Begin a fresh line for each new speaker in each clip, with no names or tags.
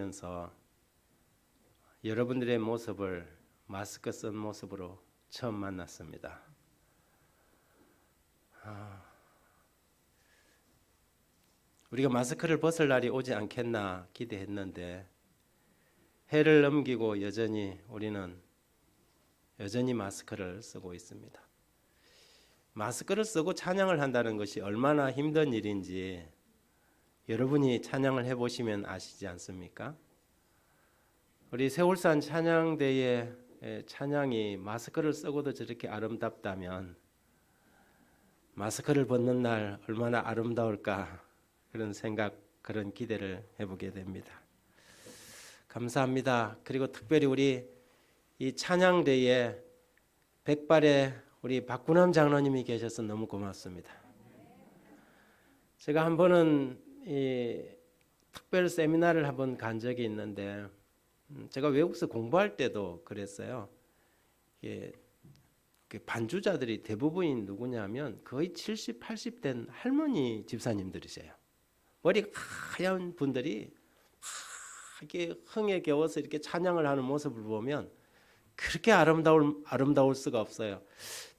하면서 여러분들의 모습을 마스크 쓴 모습으로 처음 만났습니다. 우리가 마스크를 벗을 날이 오지 않겠나 기대했는데 해를 넘기고 여전히 우리는 마스크를 쓰고 있습니다. 마스크를 쓰고 찬양을 한다는 것이 얼마나 힘든 일인지 여러분이 찬양을 해보시면 아시지 않습니까? 우리 세월산 찬양대의 찬양이 마스크를 쓰고도 저렇게 아름답다면 마스크를 벗는 날 얼마나 아름다울까 그런 생각, 그런 기대를 해보게 됩니다. 감사합니다. 그리고 특별히 우리 이 찬양대에 백발의 우리 박구남 장로님이 계셔서 너무 고맙습니다. 제가 한 번은 이 특별 세미나를 한번 간 적이 있는데 제가 외국에서 공부할 때도 그랬어요. 반주자들이 대부분이 누구냐면 거의 70, 80 된 할머니 집사님들이세요. 머리가 하얀 분들이 이렇게 흥에 겨워서 이렇게 찬양을 하는 모습을 보면 그렇게 아름다울 수가 없어요.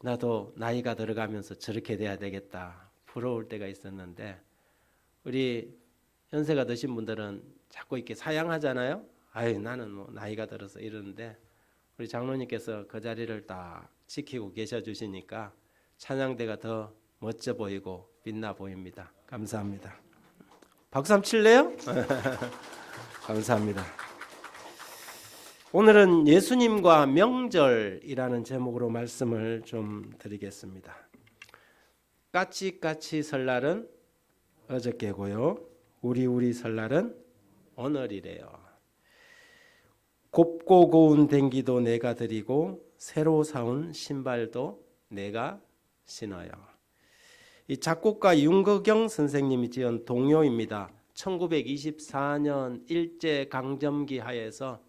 나도 나이가 들어가면서 저렇게 돼야 되겠다 부러울 때가 있었는데 우리 연세가 드신 분들은 자꾸 이렇게 사양하잖아요. 아유 나는 뭐 나이가 들어서 이러는데 우리 장로님께서 그 자리를 딱 지키고 계셔 주시니까 찬양대가 더 멋져 보이고 빛나 보입니다. 감사합니다. 박수 한번 칠래요? 감사합니다. 오늘은 예수님과 명절이라는 제목으로 말씀을 좀 드리겠습니다. 까치까치 설날은 어저께고요. 우리 설날은 오늘이래요. 곱고 고운 댕기도 내가 드리고 새로 사온 신발도 내가 신어요. 이 작곡가 윤거경 선생님이 지은 동요입니다. 1924년 일제강점기 하에서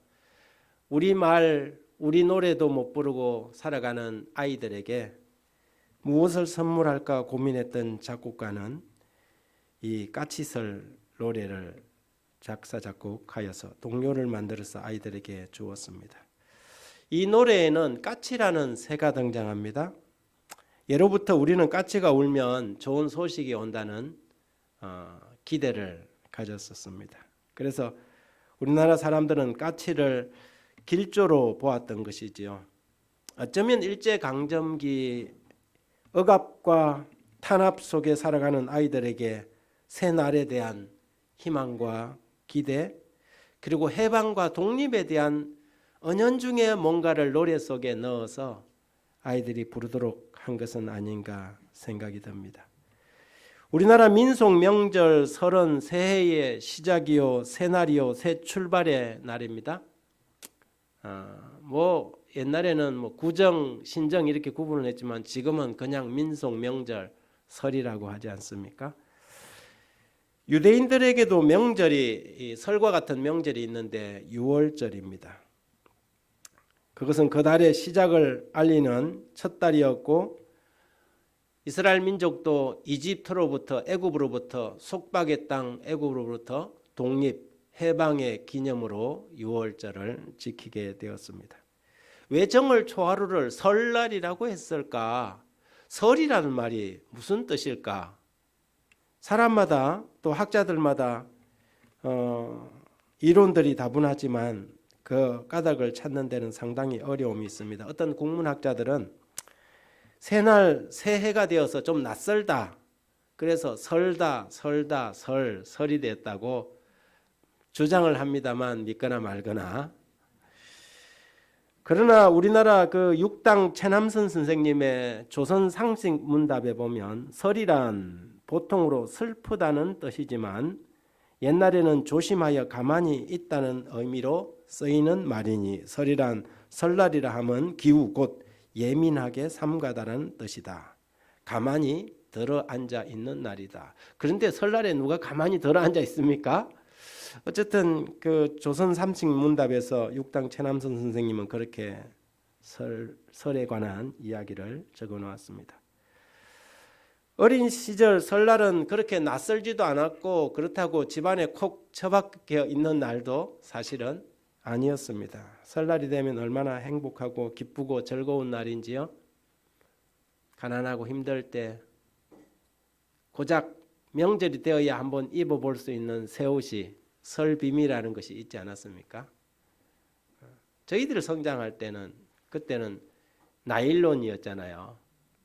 우리말, 우리 노래도 못 부르고 살아가는 아이들에게 무엇을 선물할까 고민했던 작곡가는 이 까치설 노래를 작사 작곡하여서 동요를 만들어서 아이들에게 주었습니다. 이 노래에는 까치라는 새가 등장합니다. 예로부터 우리는 까치가 울면 좋은 소식이 온다는 기대를 가졌었습니다. 그래서 우리나라 사람들은 까치를 길조로 보았던 것이지요. 어쩌면 일제강점기 억압과 탄압 속에 살아가는 아이들에게 새 날에 대한 희망과 기대, 그리고 해방과 독립에 대한 은연중에 뭔가를 노래 속에 넣어서 아이들이 부르도록 한 것은 아닌가 생각이 듭니다. 우리나라 민속 명절 설은 새해의 시작이요, 새날이요, 새 출발의 날입니다. 옛날에는 구정, 신정 이렇게 구분을 했지만 지금은 그냥 민속 명절 설이라고 하지 않습니까? 유대인들에게도 명절이 설과 같은 명절이 있는데 유월절입니다. 그것은 그 달의 시작을 알리는 첫 달이었고 이스라엘 민족도 이집트로부터 애굽으로부터 속박의 땅 애굽으로부터 독립 해방의 기념으로 유월절을 지키게 되었습니다. 왜 정월 초하루를 설날이라고 했을까? 설이라는 말이 무슨 뜻일까? 사람마다 또 학자들마다 이론들이 다분하지만 그 까닭을 찾는 데는 상당히 어려움이 있습니다. 어떤 국문학자들은 새날 새해가 되어서 좀 낯설다. 그래서 설이 됐다고 주장을 합니다만 믿거나 말거나. 그러나 우리나라 그 육당 최남선 선생님의 조선 상식 문답에 보면 설이란 보통으로 슬프다는 뜻이지만 옛날에는 조심하여 가만히 있다는 의미로 쓰이는 말이니 설이란 설날이라 하면 기우 곧 예민하게 삼가다라는 뜻이다. 가만히 들어 앉아 있는 날이다. 그런데 설날에 누가 가만히 들어 앉아 있습니까? 어쨌든 그 조선 삼식 문답에서 육당 최남선 선생님은 그렇게 설에 관한 이야기를 적어 놓았습니다. 어린 시절 설날은 그렇게 낯설지도 않았고 그렇다고 집안에 콕 처박혀 있는 날도 사실은 아니었습니다. 설날이 되면 얼마나 행복하고 기쁘고 즐거운 날인지요. 가난하고 힘들 때 고작 명절이 되어야 한번 입어볼 수 있는 새 옷이 설빔이라는 것이 있지 않았습니까? 저희들 성장할 때는 그때는 나일론이었잖아요.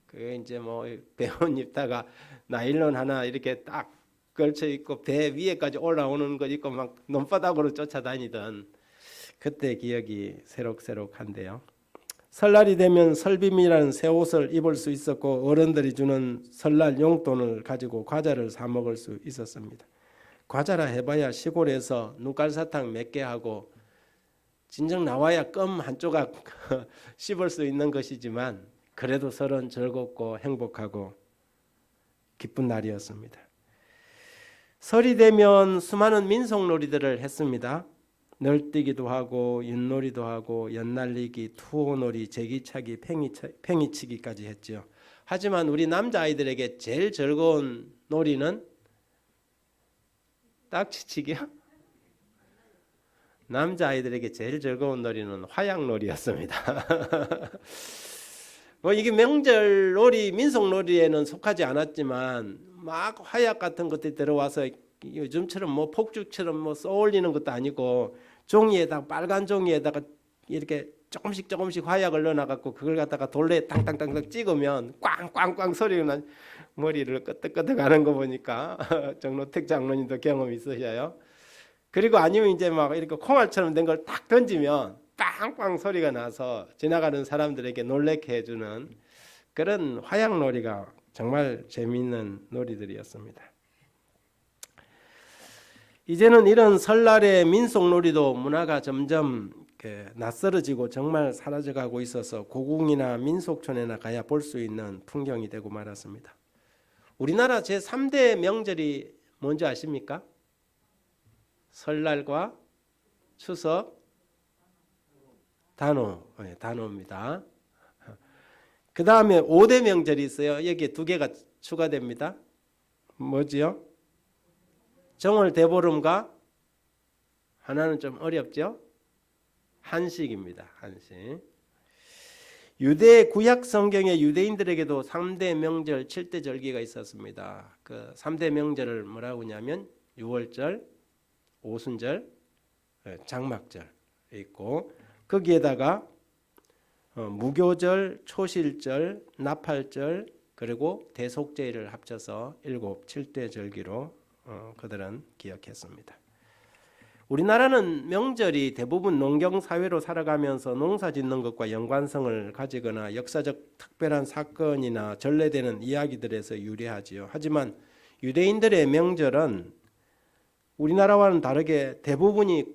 그게 이제 뭐 배운 입다가 나일론 하나 이렇게 딱 걸쳐 있고 배 위에까지 올라오는 거 있고 막 논바닥으로 쫓아다니던 그때 기억이 새록새록한데요. 설날이 되면 설빔이라는 새 옷을 입을 수 있었고 어른들이 주는 설날 용돈을 가지고 과자를 사 먹을 수 있었습니다. 과자라 해봐야 시골에서 눈깔사탕 몇 개 하고 진정 나와야 껌 한 조각 씹을 수 있는 것이지만 그래도 서로는 즐겁고 행복하고 기쁜 날이었습니다. 설이 되면 수많은 민속놀이들을 했습니다. 널뛰기도 하고 윷놀이도 하고 연날리기, 투호놀이, 제기차기, 팽이치기까지 했죠. 하지만 우리 남자아이들에게 제일 즐거운 놀이는 딱지치기요? 남자아이들에게 제일 즐거운 놀이는 화약놀이였습니다. 뭐 이게 명절놀이, 민속놀이에는 속하지 않았지만 막 화약 같은 것들이 들어와서 요즘처럼 뭐 폭죽처럼 뭐 쏘올리는 것도 아니고 종이에다가 빨간 종이에다가 이렇게 조금씩 화약을 넣어놔갖고 그걸 갖다가 돌레 땅땅땅땅 찍으면 꽝꽝꽝 소리가 나 머리를 끄덕끄덕하는 거 보니까 정노택 장로님도 경험 있으셔요. 그리고 아니면 이제 막 이렇게 콩알처럼 된 걸 딱 던지면 빵빵 소리가 나서 지나가는 사람들에게 놀래게 해주는 그런 화약놀이가 정말 재미있는 놀이들이었습니다. 이제는 이런 설날의 민속놀이도 문화가 점점 낯설어지고 정말 사라져가고 있어서 고궁이나 민속촌에나 가야 볼 수 있는 풍경이 되고 말았습니다. 우리나라 제3대 명절이 뭔지 아십니까? 설날과 추석, 단오입니다. 그 다음에 5대 명절이 있어요. 여기에 2개가 추가됩니다. 뭐지요? 정월 대보름과 하나는 좀 어렵죠? 한식입니다. 한식. 유대 구약 성경의 유대인들에게도 3대 명절, 7대 절기가 있었습니다. 그 3대 명절을 뭐라고 하냐면 유월절, 오순절, 장막절 있고 거기에다가 무교절, 초실절, 나팔절 그리고 대속제를 합쳐서 7대 절기로 그들은 기억했습니다. 우리나라는 명절이 대부분 농경사회로 살아가면서 농사 짓는 것과 연관성을 가지거나 역사적 특별한 사건이나 전래되는 이야기들에서 유래하지요. 하지만 유대인들의 명절은 우리나라와는 다르게 대부분이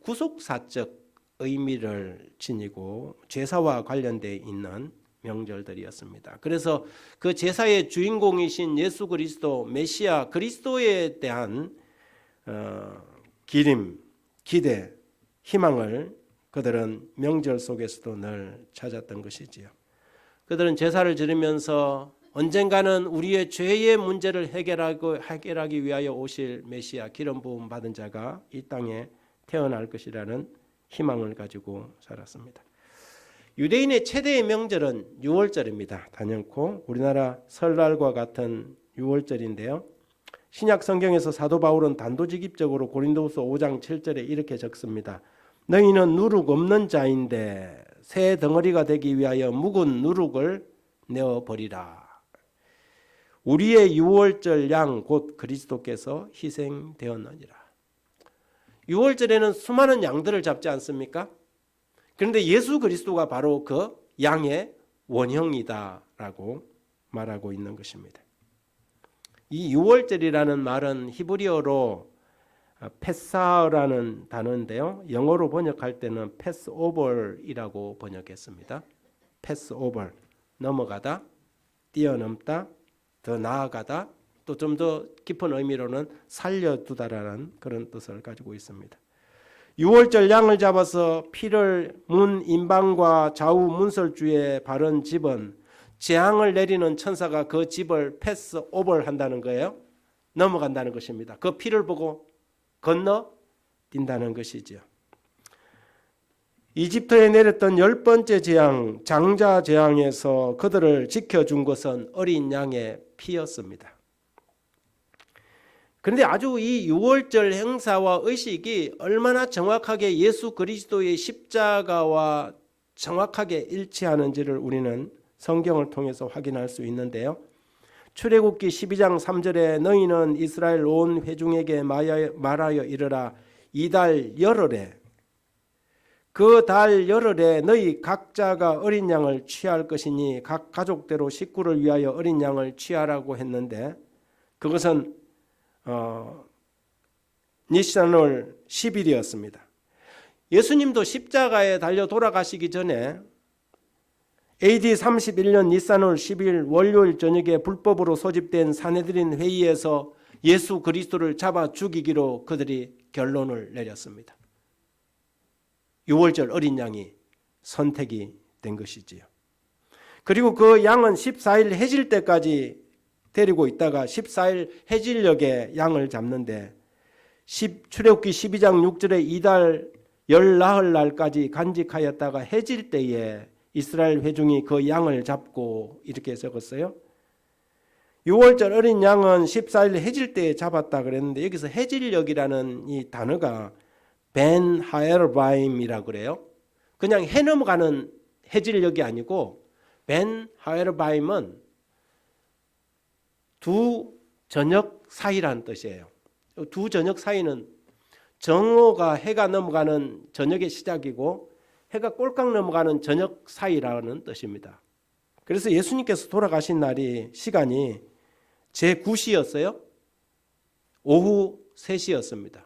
구속사적 의미를 지니고 제사와 관련되어 있는 명절들이었습니다. 그래서 그 제사의 주인공이신 예수 그리스도 메시아 그리스도에 대한 기림, 기대, 희망을 그들은 명절 속에서도 늘 찾았던 것이지요. 그들은 제사를 지르면서 언젠가는 우리의 죄의 문제를 해결하기 위하여 오실 메시아 기름 부음 받은 자가 이 땅에 태어날 것이라는 희망을 가지고 살았습니다. 유대인의 최대의 명절은 유월절입니다. 단연코 우리나라 설날과 같은 유월절인데요. 신약 성경에서 사도 바울은 단도직입적으로 고린도후서 5장 7절에 이렇게 적습니다. 너희는 누룩 없는 자인데 새 덩어리가 되기 위하여 묵은 누룩을 내어버리라. 우리의 유월절 양 곧 그리스도께서 희생되었느니라. 유월절에는 수많은 양들을 잡지 않습니까? 그런데 예수 그리스도가 바로 그 양의 원형이다라고 말하고 있는 것입니다. 이 유월절이라는 말은 히브리어로 패사라는 단어인데요. 영어로 번역할 때는 패스오버이라고 번역했습니다. 패스오버, 넘어가다, 뛰어넘다, 더 나아가다, 또 좀 더 깊은 의미로는 살려두다라는 그런 뜻을 가지고 있습니다. 유월절 양을 잡아서 피를 문 임방과 좌우 문설주에 바른 집은 재앙을 내리는 천사가 그 집을 패스 오버를 한다는 거예요. 넘어간다는 것입니다. 그 피를 보고 건너 뛴다는 것이지요. 이집트에 내렸던 10번째 재앙, 장자 재앙에서 그들을 지켜준 것은 어린 양의 피였습니다. 그런데 아주 이 유월절 행사와 의식이 얼마나 정확하게 예수 그리스도의 십자가와 정확하게 일치하는지를 우리는 성경을 통해서 확인할 수 있는데요. 출애굽기 12장 3절에 너희는 이스라엘 온 회중에게 말하여 이르라. 이달 열흘에 그 달 열흘에 너희 각자가 어린 양을 취할 것이니 각 가족대로 식구를 위하여 어린 양을 취하라고 했는데 그것은 니산월 10일이었습니다. 예수님도 십자가에 달려 돌아가시기 전에 AD 31년 니산월 10일 월요일 저녁에 불법으로 소집된 산헤드린 회의에서 예수 그리스도를 잡아 죽이기로 그들이 결론을 내렸습니다. 유월절 어린 양이 선택이 된 것이지요. 그리고 그 양은 14일 해질 때까지 데리고 있다가 14일 해질녘에 양을 잡는데 출애굽기 12장 6절에 이달 열나흘 날까지 간직하였다가 해질 때에 이스라엘 회중이 그 양을 잡고 이렇게 적었어요. 6월절 어린 양은 14일 해질 때에 잡았다 그랬는데 여기서 해질녘이라는 이 단어가 벤 하에르바임이라고 그래요. 그냥 해 넘어가는 해질녘이 아니고 벤 하에르바임은 두 저녁 사이라는 뜻이에요. 두 저녁 사이는 정오가 해가 넘어가는 저녁의 시작이고 해가 꼴깍 넘어가는 저녁 사이라는 뜻입니다. 그래서 예수님께서 돌아가신 날이 시간이 제9시였어요. 오후 3시였습니다.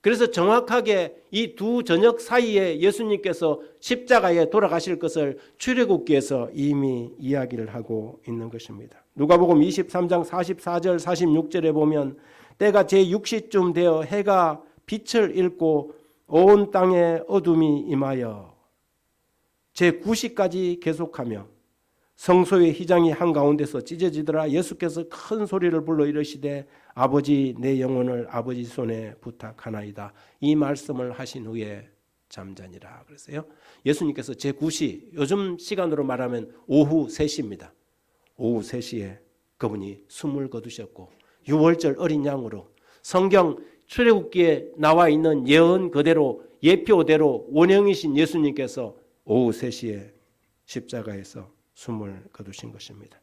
그래서 정확하게 이 두 저녁 사이에 예수님께서 십자가에 돌아가실 것을 출애굽기에서 이미 이야기를 하고 있는 것입니다. 누가복음 23장 44절 46절에 보면 때가 제6시쯤 되어 해가 빛을 잃고 온 땅에 어둠이 임하여 제9시까지 계속하며 성소의 휘장이 한가운데서 찢어지더라. 예수께서 큰 소리를 불러 이르시되 아버지 내 영혼을 아버지 손에 부탁하나이다. 이 말씀을 하신 후에 잠자니라 그랬어요. 예수님께서 제9시 요즘 시간으로 말하면 오후 3시입니다. 오후 3시에 그분이 숨을 거두셨고 유월절 어린 양으로 성경 출애굽기에 나와 있는 예언 그대로 예표대로 원형이신 예수님께서 오후 3시에 십자가에서 숨을 거두신 것입니다.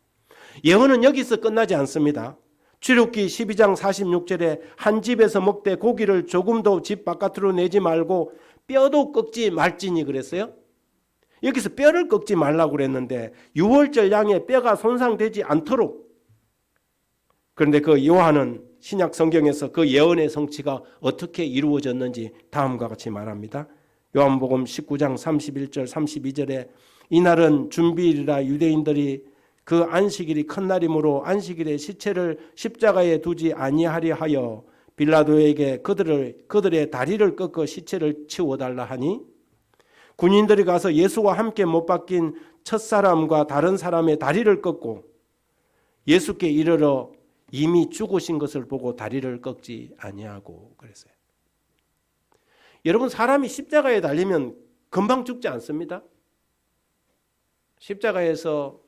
예언은 여기서 끝나지 않습니다. 출애굽기 12장 46절에 한 집에서 먹되 고기를 조금도 집 바깥으로 내지 말고 뼈도 꺾지 말지니 그랬어요. 여기서 뼈를 꺾지 말라고 그랬는데 유월절 양의 뼈가 손상되지 않도록. 그런데 그 요한은 신약 성경에서 그 예언의 성취가 어떻게 이루어졌는지 다음과 같이 말합니다. 요한복음 19장 31절 32절에 이날은 준비일이라 유대인들이 그 안식일이 큰 날이므로 안식일에 시체를 십자가에 두지 아니하려 하여 빌라도에게 그들의 다리를 꺾어 시체를 치워달라 하니 군인들이 가서 예수와 함께 못 박힌 첫사람과 다른 사람의 다리를 꺾고 예수께 이르러 이미 죽으신 것을 보고 다리를 꺾지 아니하고 그랬어요. 여러분 사람이 십자가에 달리면 금방 죽지 않습니다. 십자가에서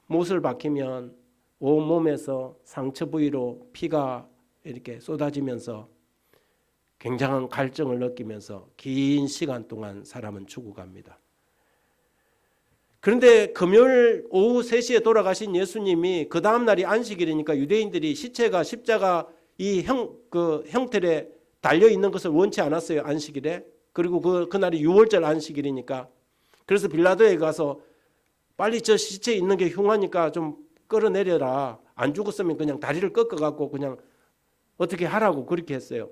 못을 박히면 온몸에서 상처 부위로 피가 이렇게 쏟아지면서 굉장한 갈증을 느끼면서 긴 시간 동안 사람은 죽어갑니다. 그런데 금요일 오후 3시에 돌아가신 예수님이 그 다음 날이 안식일이니까 유대인들이 시체가 십자가 이 형틀에 달려 있는 것을 원치 않았어요. 안식일에. 그리고 그날이 유월절 안식일이니까. 그래서 빌라도에 가서 빨리 저 시체 있는 게 흉하니까 좀 끌어내려라. 안 죽었으면 그냥 다리를 꺾어갖고 그냥 어떻게 하라고 그렇게 했어요.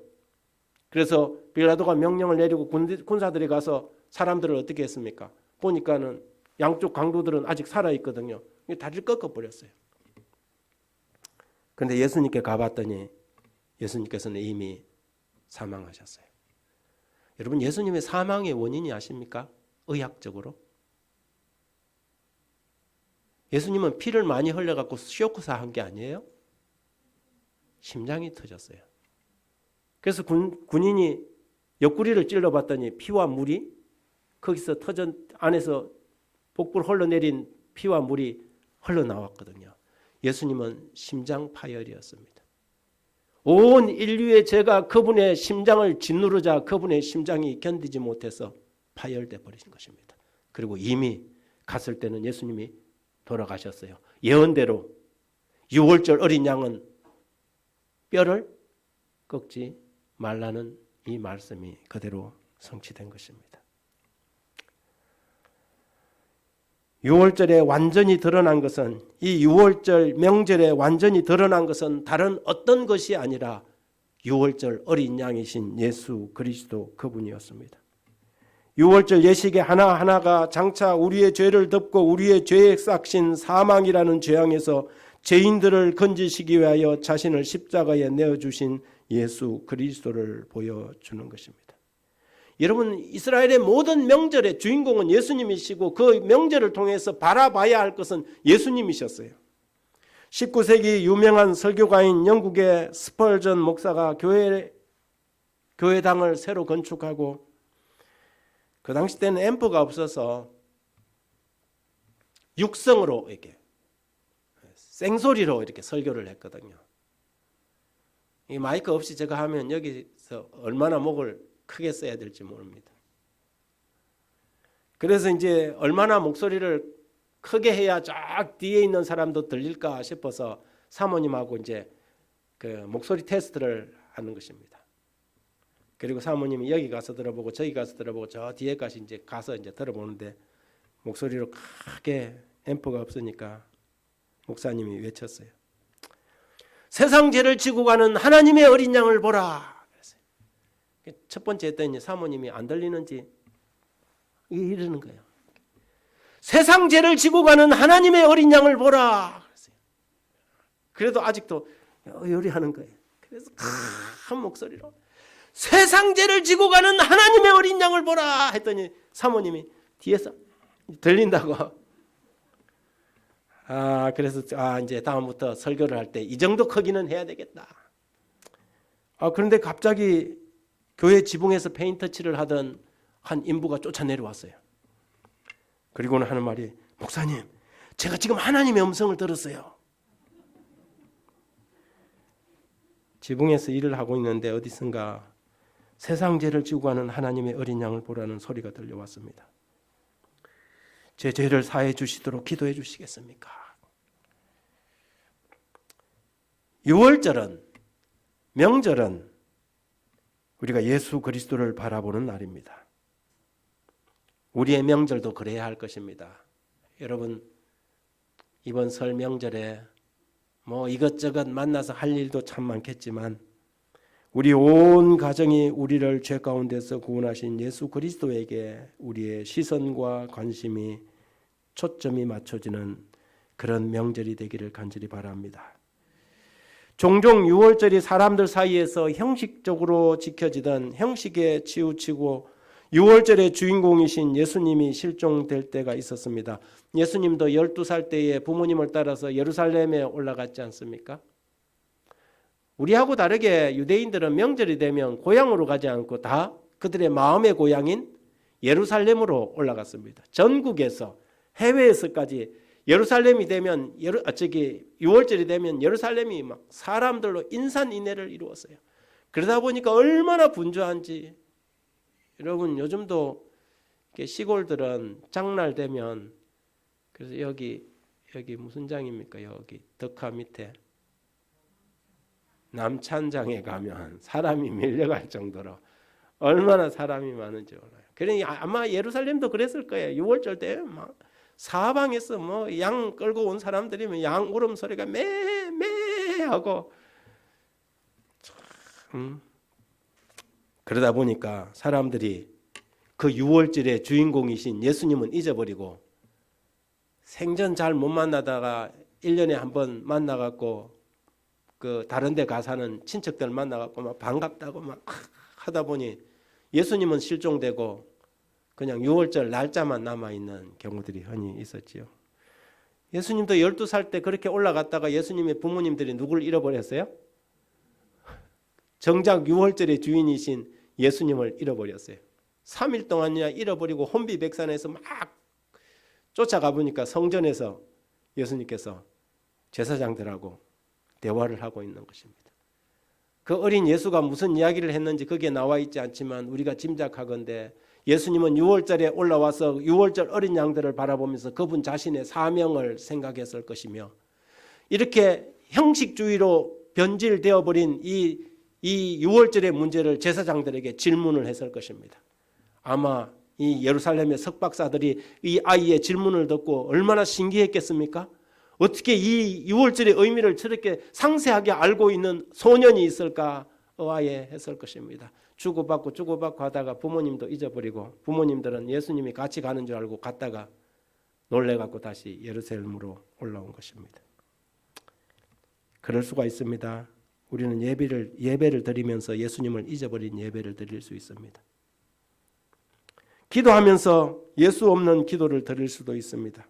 그래서 빌라도가 명령을 내리고 군사들이 가서 사람들을 어떻게 했습니까? 보니까는 양쪽 강도들은 아직 살아있거든요. 다리를 꺾어버렸어요. 그런데 예수님께 가봤더니 예수님께서는 이미 사망하셨어요. 여러분 예수님의 사망의 원인이 아십니까? 의학적으로. 예수님은 피를 많이 흘려갖고 쇼크사 한 게 아니에요. 심장이 터졌어요. 그래서 군인이 옆구리를 찔러봤더니 피와 물이 거기서 터전 안에서 복부를 흘러내린 피와 물이 흘러나왔거든요. 예수님은 심장 파열이었습니다. 온 인류의 죄가 그분의 심장을 짓누르자 그분의 심장이 견디지 못해서 파열돼 버린 것입니다. 그리고 이미 갔을 때는 예수님이 돌아가셨어요. 예언대로 6월절 어린 양은 뼈를 꺾지 말라는 이 말씀이 그대로 성취된 것입니다. 6월절에 완전히 드러난 것은 이 6월절 명절에 완전히 드러난 것은 다른 어떤 것이 아니라 6월절 어린 양이신 예수 그리스도 그분이었습니다. 6월절 예식의 하나하나가 장차 우리의 죄를 덮고 우리의 죄의 싹신 사망이라는 재앙에서 죄인들을 건지시기 위하여 자신을 십자가에 내어주신 예수 그리스도를 보여주는 것입니다. 여러분, 이스라엘의 모든 명절의 주인공은 예수님이시고 그 명절을 통해서 바라봐야 할 것은 예수님이셨어요. 19세기 유명한 설교가인 영국의 스펄전 목사가 교회당을 새로 건축하고 그 당시 때는 앰프가 없어서 육성으로 이렇게 생소리로 이렇게 설교를 했거든요. 이 마이크 없이 제가 하면 여기서 얼마나 목을 크게 써야 될지 모릅니다. 그래서 이제 얼마나 목소리를 크게 해야 쫙 뒤에 있는 사람도 들릴까 싶어서 사모님하고 이제 그 목소리 테스트를 하는 것입니다. 그리고 사모님이 여기 가서 들어보고 저기 가서 들어보고 저 뒤에까지 이제 가서 이제 들어보는데 목소리로 크게 앰프가 없으니까 목사님이 외쳤어요. 세상 죄를 지고 가는 하나님의 어린 양을 보라. 첫 번째 했더니 사모님이 안 들리는지 이러는 거예요. 세상 죄를 지고 가는 하나님의 어린 양을 보라. 그래도 아직도 요리하는 거예요. 그래서 큰 목소리로 세상 죄를 지고 가는 하나님의 어린 양을 보라 했더니 사모님이 뒤에서 들린다고. 그래서 이제 다음부터 설교를 할 때 이 정도 크기는 해야 되겠다. 그런데 갑자기 교회 지붕에서 페인트 칠을 하던 한 인부가 쫓아 내려왔어요. 그리고는 하는 말이 목사님, 제가 지금 하나님의 음성을 들었어요. 지붕에서 일을 하고 있는데 어디선가 세상 죄를 지고 가는 하나님의 어린 양을 보라는 소리가 들려왔습니다. 제 죄를 사해 주시도록 기도해 주시겠습니까? 6월절은 명절은 우리가 예수 그리스도를 바라보는 날입니다. 우리의 명절도 그래야 할 것입니다. 여러분, 이번 설 명절에 이것저것 만나서 할 일도 참 많겠지만 우리 온 가정이 우리를 죄 가운데서 구원하신 예수 그리스도에게 우리의 시선과 관심이 초점이 맞춰지는 그런 명절이 되기를 간절히 바랍니다. 종종 6월절이 사람들 사이에서 형식적으로 지켜지던 형식에 치우치고 6월절의 주인공이신 예수님이 실종될 때가 있었습니다. 예수님도 12살 때에 부모님을 따라서 예루살렘에 올라갔지 않습니까? 우리하고 다르게 유대인들은 명절이 되면 고향으로 가지 않고 다 그들의 마음의 고향인 예루살렘으로 올라갔습니다. 전국에서 해외에서까지 예루살렘이 되면 6월절이 되면 예루살렘이 막 사람들로 인산인해를 이루었어요. 그러다 보니까 얼마나 분주한지. 여러분, 요즘도 시골들은 장날 되면 그래서 여기 무슨 장입니까? 여기 덕화 밑에 남찬장에 가면 사람이 밀려갈 정도로 얼마나 사람이 많은지 몰라요. 그러니 아마 예루살렘도 그랬을 거예요. 6월절 때 막 사방에서 양 끌고 온 사람들이면 양 울음소리가 매매 하고 그러다 보니까 사람들이 그 6월절의 주인공이신 예수님은 잊어버리고 생전 잘 못 만나다가 1년에 한 번 만나갖고 그 다른 데 가사는 친척들 만나갖고 막 반갑다고 막 하다 보니 예수님은 실종되고 그냥 6월절 날짜만 남아있는 경우들이 흔히 있었지요. 예수님도 12살 때 그렇게 올라갔다가 예수님의 부모님들이 누굴 잃어버렸어요? 정작 6월절의 주인이신 예수님을 잃어버렸어요. 3일 동안이나 잃어버리고 혼비백산에서 막 쫓아가 보니까 성전에서 예수님께서 제사장들하고 대화를 하고 있는 것입니다. 그 어린 예수가 무슨 이야기를 했는지 거기에 나와 있지 않지만 우리가 짐작하건대 예수님은 6월절에 올라와서 6월절 어린 양들을 바라보면서 그분 자신의 사명을 생각했을 것이며, 이렇게 형식주의로 변질되어 버린 이 6월절의 문제를 제사장들에게 질문을 했을 것입니다. 아마 이 예루살렘의 석박사들이 이 아이의 질문을 듣고 얼마나 신기했겠습니까? 어떻게 이 6월절의 의미를 저렇게 상세하게 알고 있는 소년이 있을까 의아해했을 것입니다. 주고받고 하다가 부모님도 잊어버리고, 부모님들은 예수님이 같이 가는 줄 알고 갔다가 놀래갖고 다시 예루살렘으로 올라온 것입니다. 그럴 수가 있습니다. 우리는 예배를 드리면서 예수님을 잊어버린 예배를 드릴 수 있습니다. 기도하면서 예수 없는 기도를 드릴 수도 있습니다.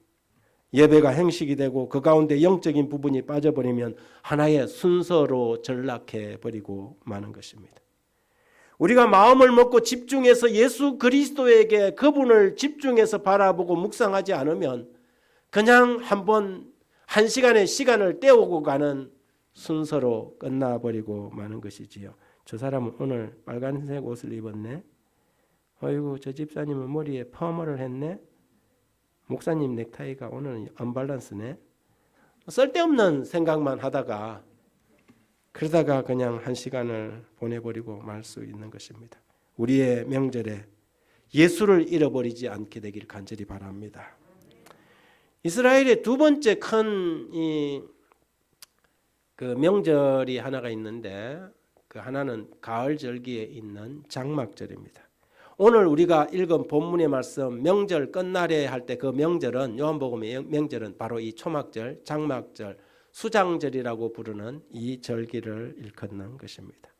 예배가 행식이 되고 그 가운데 영적인 부분이 빠져버리면 하나의 순서로 전락해버리고 마는 것입니다. 우리가 마음을 먹고 집중해서 예수 그리스도에게 그분을 집중해서 바라보고 묵상하지 않으면 그냥 한 시간의 시간을 때우고 가는 순서로 끝나버리고 마는 것이지요. 저 사람은 오늘 빨간색 옷을 입었네. 어이구, 저 집사님은 머리에 퍼머를 했네. 목사님 넥타이가 오늘은 언밸런스네. 쓸데없는 생각만 하다가 그러다가 그냥 한 시간을 보내버리고 말 수 있는 것입니다. 우리의 명절에 예수를 잃어버리지 않게 되길 간절히 바랍니다. 이스라엘의 두 번째 큰 그 명절이 하나가 있는데, 그 하나는 가을 절기에 있는 장막절입니다. 오늘 우리가 읽은 본문의 말씀 명절 끝날에 할 때 그 명절은, 요한복음의 명절은 바로 이 초막절, 장막절, 수장절이라고 부르는 이 절기를 일컫는 것입니다.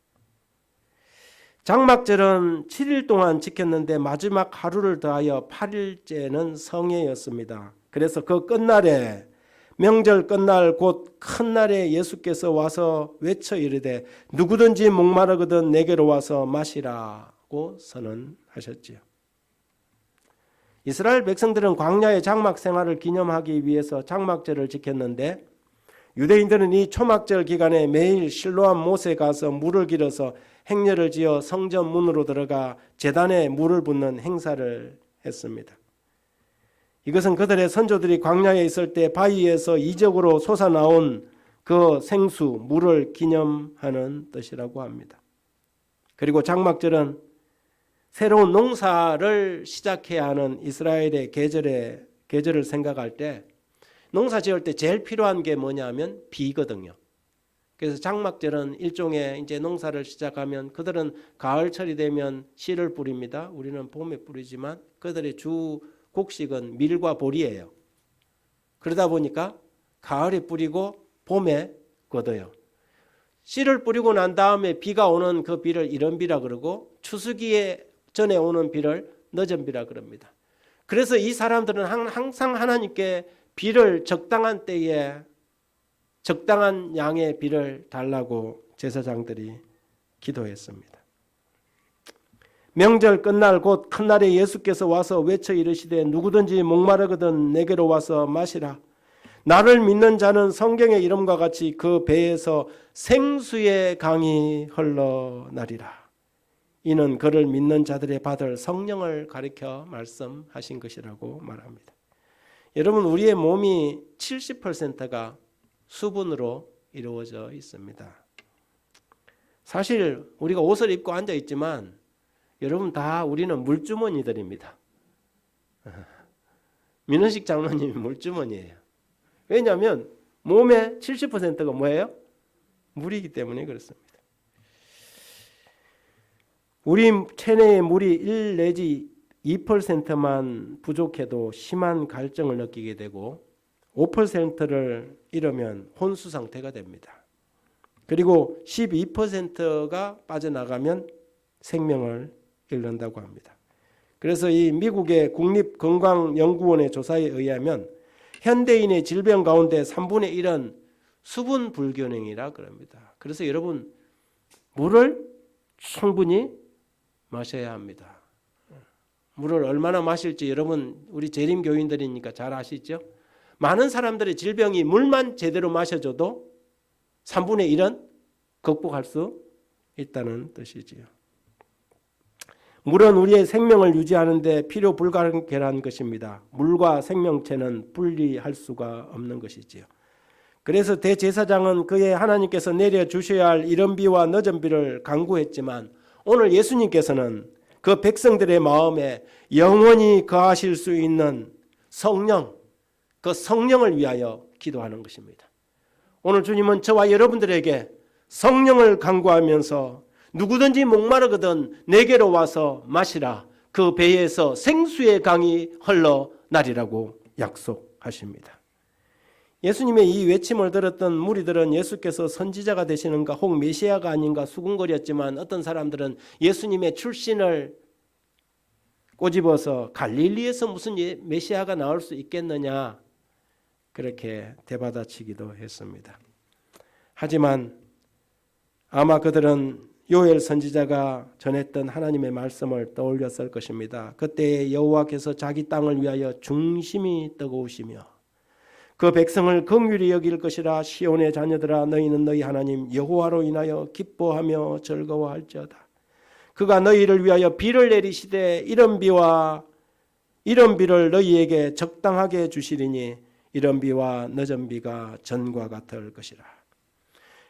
장막절은 7일 동안 지켰는데 마지막 하루를 더하여 8일째는 성회였습니다. 그래서 그 끝날에, 명절 끝날 곧 큰 날에 예수께서 와서 외쳐 이르되 누구든지 목마르거든 내게로 와서 마시라고 선언하셨지요. 이스라엘 백성들은 광야의 장막 생활을 기념하기 위해서 장막절을 지켰는데, 유대인들은 이 초막절 기간에 매일 실로암 못에 가서 물을 길어서 행렬을 지어 성전 문으로 들어가 제단에 물을 붓는 행사를 했습니다. 이것은 그들의 선조들이 광야에 있을 때 바위에서 이적으로 솟아나온 그 생수, 물을 기념하는 뜻이라고 합니다. 그리고 장막절은 새로운 농사를 시작해야 하는 이스라엘의 계절을 생각할 때, 농사 지을 때 제일 필요한 게 뭐냐면 비거든요. 그래서 장막절은 일종의 이제 농사를 시작하면 그들은 가을철이 되면 씨를 뿌립니다. 우리는 봄에 뿌리지만 그들의 주 곡식은 밀과 보리예요. 그러다 보니까 가을에 뿌리고 봄에 거둬요. 씨를 뿌리고 난 다음에 비가 오는 그 비를 이른비라 그러고, 추수기에 전에 오는 비를 늦은비라 그럽니다. 그래서 이 사람들은 항상 하나님께 비를 적당한 때에 적당한 양의 비를 달라고 제사장들이 기도했습니다. 명절 끝날 곧 큰 날에 예수께서 와서 외쳐 이르시되 누구든지 목마르거든 내게로 와서 마시라. 나를 믿는 자는 성경의 이름과 같이 그 배에서 생수의 강이 흘러나리라. 이는 그를 믿는 자들의 받을 성령을 가리켜 말씀하신 것이라고 말합니다. 여러분, 우리의 몸이 70%가 수분으로 이루어져 있습니다. 사실 우리가 옷을 입고 앉아 있지만 여러분 다 우리는 물주머니들입니다. 민은식 장로님이 물주머니예요. 왜냐하면 몸의 70%가 뭐예요? 물이기 때문에 그렇습니다. 우리 체내의 물이 1 내지 2%만 부족해도 심한 갈증을 느끼게 되고 5%를 잃으면 혼수 상태가 됩니다. 그리고 12%가 빠져나가면 생명을 잃는다고 합니다. 그래서 이 미국의 국립건강연구원의 조사에 의하면 현대인의 질병 가운데 3분의 1은 수분 불균형이라 그럽니다. 그래서 여러분 물을 충분히 마셔야 합니다. 물을 얼마나 마실지 여러분 우리 재림 교인들이니까 잘 아시죠? 많은 사람들의 질병이 물만 제대로 마셔줘도 3분의 1은 극복할 수 있다는 뜻이지요. 물은 우리의 생명을 유지하는 데 필요 불가결한 것입니다. 물과 생명체는 분리할 수가 없는 것이지요. 그래서 대제사장은 그의 하나님께서 내려주셔야 할 이른 비와 늦은 비를 간구했지만 오늘 예수님께서는 그 백성들의 마음에 영원히 거하실 수 있는 성령, 그 성령을 위하여 기도하는 것입니다. 오늘 주님은 저와 여러분들에게 성령을 간구하면서 누구든지 목마르거든 내게로 와서 마시라. 그 배에서 생수의 강이 흘러나리라고 약속하십니다. 예수님의 이 외침을 들었던 무리들은 예수께서 선지자가 되시는가 혹 메시아가 아닌가 수군거렸지만 어떤 사람들은 예수님의 출신을 꼬집어서 갈릴리에서 무슨 메시아가 나올 수 있겠느냐 그렇게 대받아치기도 했습니다. 하지만 아마 그들은 요엘 선지자가 전했던 하나님의 말씀을 떠올렸을 것입니다. 그때 여호와께서 자기 땅을 위하여 중심이 뜨거우시며 그 백성을 긍휼히 여길 것이라. 시온의 자녀들아 너희는 너희 하나님 여호와로 인하여 기뻐하며 즐거워할지어다. 그가 너희를 위하여 비를 내리시되 이른 비를 너희에게 적당하게 주시리니 이른 비와 늦은 비가 전과 같을 것이라.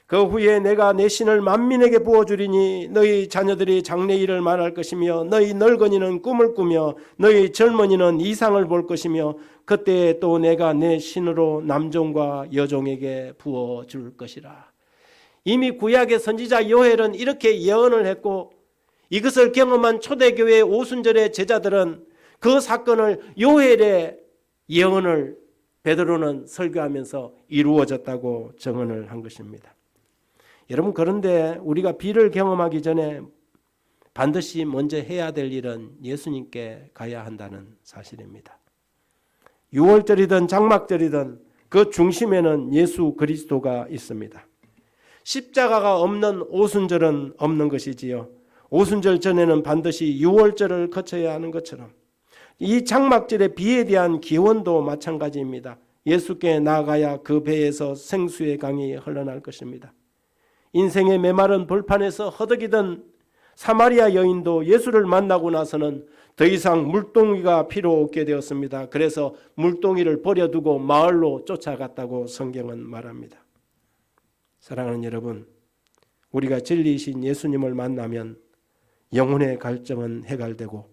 그 후에 내가 내 신을 만민에게 부어주리니 너희 자녀들이 장래일을 말할 것이며 너희 늙은이는 꿈을 꾸며 너희 젊은이는 이상을 볼 것이며 그때 또 내가 내 신으로 남종과 여종에게 부어줄 것이라. 이미 구약의 선지자 요엘은 이렇게 예언을 했고 이것을 경험한 초대교회 오순절의 제자들은 그 사건을 요엘의 예언을 베드로는 설교하면서 이루어졌다고 증언을 한 것입니다. 여러분 그런데 우리가 비를 경험하기 전에 반드시 먼저 해야 될 일은 예수님께 가야 한다는 사실입니다. 6월절이든 장막절이든 그 중심에는 예수 그리스도가 있습니다. 십자가가 없는 오순절은 없는 것이지요. 오순절 전에는 반드시 6월절을 거쳐야 하는 것처럼 이 장막절의 비에 대한 기원도 마찬가지입니다. 예수께 나아가야 그 배에서 생수의 강이 흘러날 것입니다. 인생의 메마른 벌판에서 허덕이던 사마리아 여인도 예수를 만나고 나서는 더 이상 물동이가 필요 없게 되었습니다. 그래서 물동이를 버려두고 마을로 쫓아갔다고 성경은 말합니다. 사랑하는 여러분, 우리가 진리이신 예수님을 만나면 영혼의 갈증은 해갈되고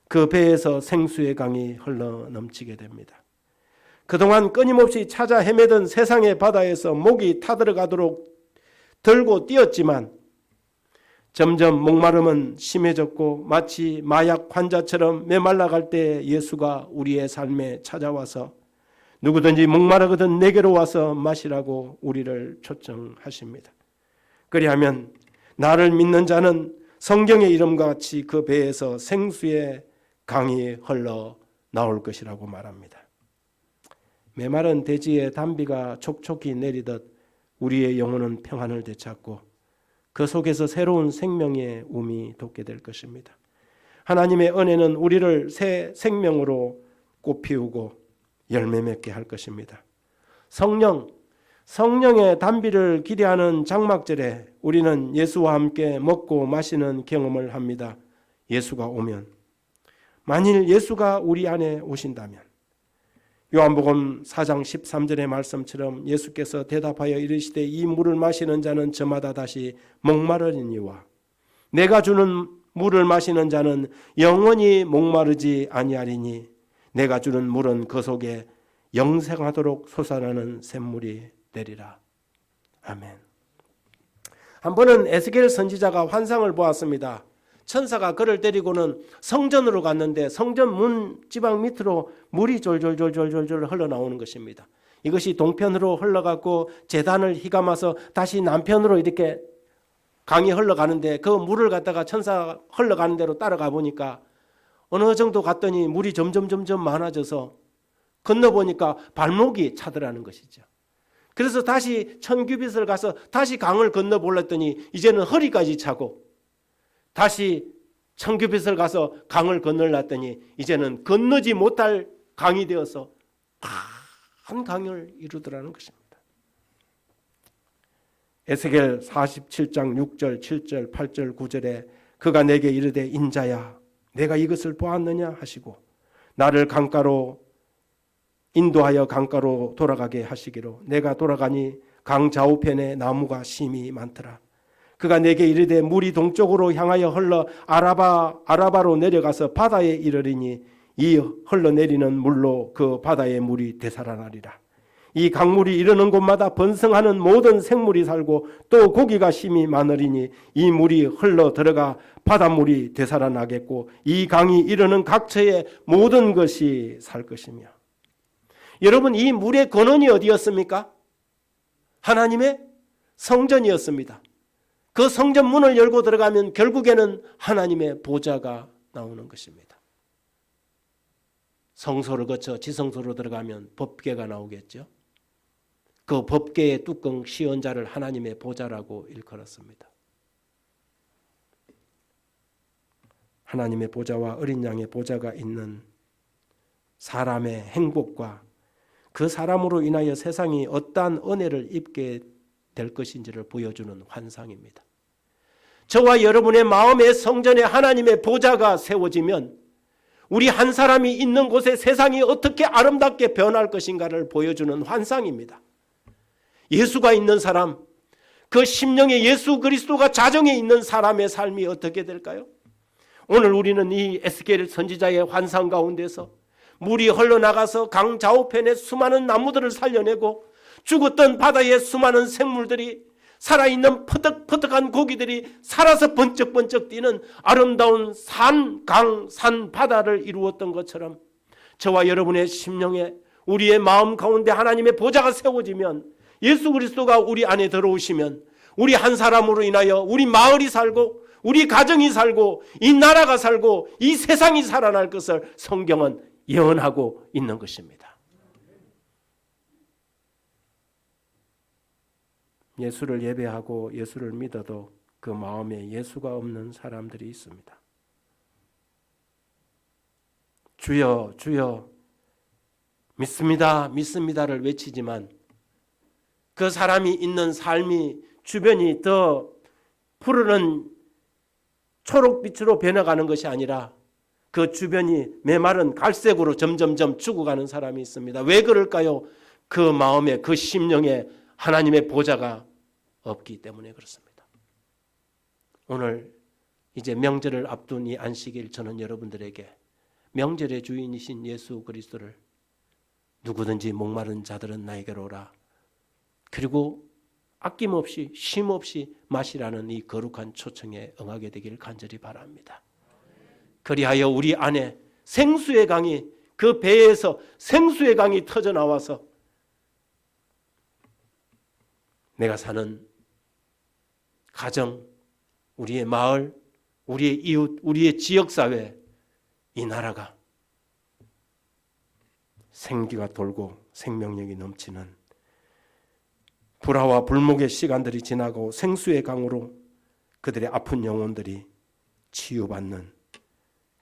그 배에서 생수의 강이 흘러넘치게 됩니다. 그동안 끊임없이 찾아 헤매던 세상의 바다에서 목이 타들어가도록 들고 뛰었지만 점점 목마름은 심해졌고 마치 마약 환자처럼 메말라갈 때 예수가 우리의 삶에 찾아와서 누구든지 목마르거든 내게로 와서 마시라고 우리를 초청하십니다. 그리하면 나를 믿는 자는 성경의 이름과 같이 그 배에서 생수의 강이 흘러 나올 것이라고 말합니다. 메마른 대지에 단비가 촉촉히 내리듯 우리의 영혼은 평안을 되찾고 그 속에서 새로운 생명의 움이 돋게 될 것입니다. 하나님의 은혜는 우리를 새 생명으로 꽃피우고 열매 맺게 할 것입니다. 성령의 단비를 기대하는 장막절에 우리는 예수와 함께 먹고 마시는 경험을 합니다. 예수가 오면, 만일 예수가 우리 안에 오신다면 요한복음 4장 13절의 말씀처럼 예수께서 대답하여 이르시되 이 물을 마시는 자는 저마다 다시 목마르니와 내가 주는 물을 마시는 자는 영원히 목마르지 아니하리니 내가 주는 물은 그 속에 영생하도록 솟아나는 샘물이 되리라. 아멘. 한 번은 에스겔 선지자가 환상을 보았습니다. 천사가 그를 데리고는 성전으로 갔는데 성전 문 지방 밑으로 물이 졸졸졸졸졸 흘러나오는 것입니다. 이것이 동편으로 흘러가고 제단을 휘감아서 다시 남편으로 이렇게 강이 흘러가는데 그 물을 갖다가 천사가 흘러가는 대로 따라가 보니까 어느 정도 갔더니 물이 점점 많아져서 건너보니까 발목이 차더라는 것이죠. 그래서 다시 1000규빗을 가서 다시 강을 건너보려더니 이제는 허리까지 차고, 다시 1000규빗을 가서 강을 건너려더니 이제는 건너지 못할 강이 되어서 큰 강을 이루더라는 것입니다. 에스겔 47장 6절 7절 8절 9절에 그가 내게 이르되 인자야 내가 이것을 보았느냐 하시고 나를 강가로 인도하여 강가로 돌아가게 하시기로 내가 돌아가니 강 좌우편에 나무가 심히 많더라. 그가 내게 이르되 물이 동쪽으로 향하여 흘러 아라바로 내려가서 바다에 이르리니 이 흘러내리는 물로 그 바다의 물이 되살아나리라. 이 강물이 이르는 곳마다 번성하는 모든 생물이 살고 또 고기가 심히 많으리니 이 물이 흘러 들어가 바닷물이 되살아나겠고 이 강이 이르는 각처의 모든 것이 살 것이며. 여러분, 이 물의 근원이 어디였습니까? 하나님의 성전이었습니다. 그 성전 문을 열고 들어가면 결국에는 하나님의 보좌가 나오는 것입니다. 성소를 거쳐 지성소로 들어가면 법궤가 나오겠죠. 그 법궤의 뚜껑 씌운 자를 하나님의 보좌라고 일컬었습니다. 하나님의 보좌와 어린 양의 보좌가 있는 사람의 행복과 그 사람으로 인하여 세상이 어떠한 은혜를 입게 될 것인지를 보여주는 환상입니다. 저와 여러분의 마음의 성전에 하나님의 보좌가 세워지면 우리 한 사람이 있는 곳에 세상이 어떻게 아름답게 변할 것인가를 보여주는 환상입니다. 예수가 있는 사람, 그 심령에 예수 그리스도가 자정에 있는 사람의 삶이 어떻게 될까요? 오늘 우리는 이 에스겔 선지자의 환상 가운데서 물이 흘러나가서 강 좌우편에 수많은 나무들을 살려내고 죽었던 바다의 수많은 생물들이 살아있는 퍼득퍼득한 고기들이 살아서 번쩍번쩍 뛰는 아름다운 산, 강, 산, 바다를 이루었던 것처럼 저와 여러분의 심령에 우리의 마음 가운데 하나님의 보좌가 세워지면 예수 그리스도가 우리 안에 들어오시면 우리 한 사람으로 인하여 우리 마을이 살고 우리 가정이 살고 이 나라가 살고 이 세상이 살아날 것을 성경은 예언하고 있는 것입니다. 예수를 예배하고 예수를 믿어도 그 마음에 예수가 없는 사람들이 있습니다. 주여 주여 믿습니다 믿습니다를 외치지만 그 사람이 있는 삶이 주변이 더 푸르른 초록빛으로 변해가는 것이 아니라 그 주변이 메마른 갈색으로 점점점 죽어가는 사람이 있습니다. 왜 그럴까요? 그 마음에 그 심령에 하나님의 보좌가 없기 때문에 그렇습니다. 오늘 이제 명절을 앞둔 이 안식일 저는 여러분들에게 명절의 주인이신 예수 그리스도를 누구든지 목마른 자들은 나에게로 오라. 그리고 아낌없이 쉼없이 마시라는 이 거룩한 초청에 응하게 되기를 간절히 바랍니다. 그리하여 우리 안에 생수의 강이 그 배에서 생수의 강이 터져 나와서 내가 사는 가정, 우리의 마을, 우리의 이웃, 우리의 지역사회, 이 나라가 생기가 돌고 생명력이 넘치는 불화와 불목의 시간들이 지나고 생수의 강으로 그들의 아픈 영혼들이 치유받는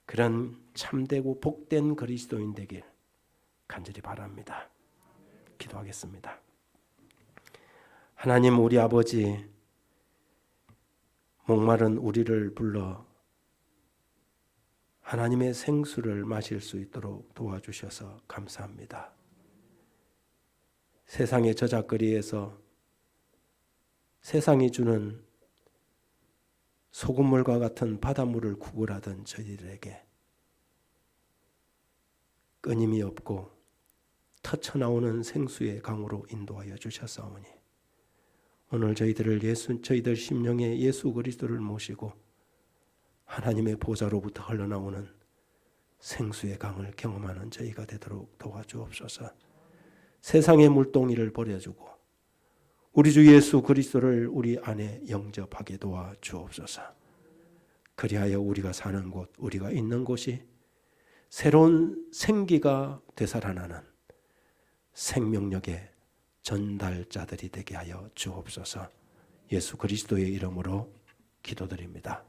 그런 참되고 복된 그리스도인 되길 간절히 바랍니다. 기도하겠습니다. 하나님 우리 아버지, 목마른 우리를 불러 하나님의 생수를 마실 수 있도록 도와주셔서 감사합니다. 세상의 저작거리에서 세상이 주는 소금물과 같은 바닷물을 구걸하던 저희들에게 끊임이 없고 터쳐나오는 생수의 강으로 인도하여 주셨사오니 오늘 저희들 심령에 예수 그리스도를 모시고 하나님의 보좌로부터 흘러나오는 생수의 강을 경험하는 저희가 되도록 도와주옵소서. 세상의 물동이를 버려주고 우리 주 예수 그리스도를 우리 안에 영접하게 도와주옵소서. 그리하여 우리가 사는 곳, 우리가 있는 곳이 새로운 생기가 되살아나는 생명력의 전달자들이 되게 하여 주옵소서. 예수 그리스도의 이름으로 기도드립니다.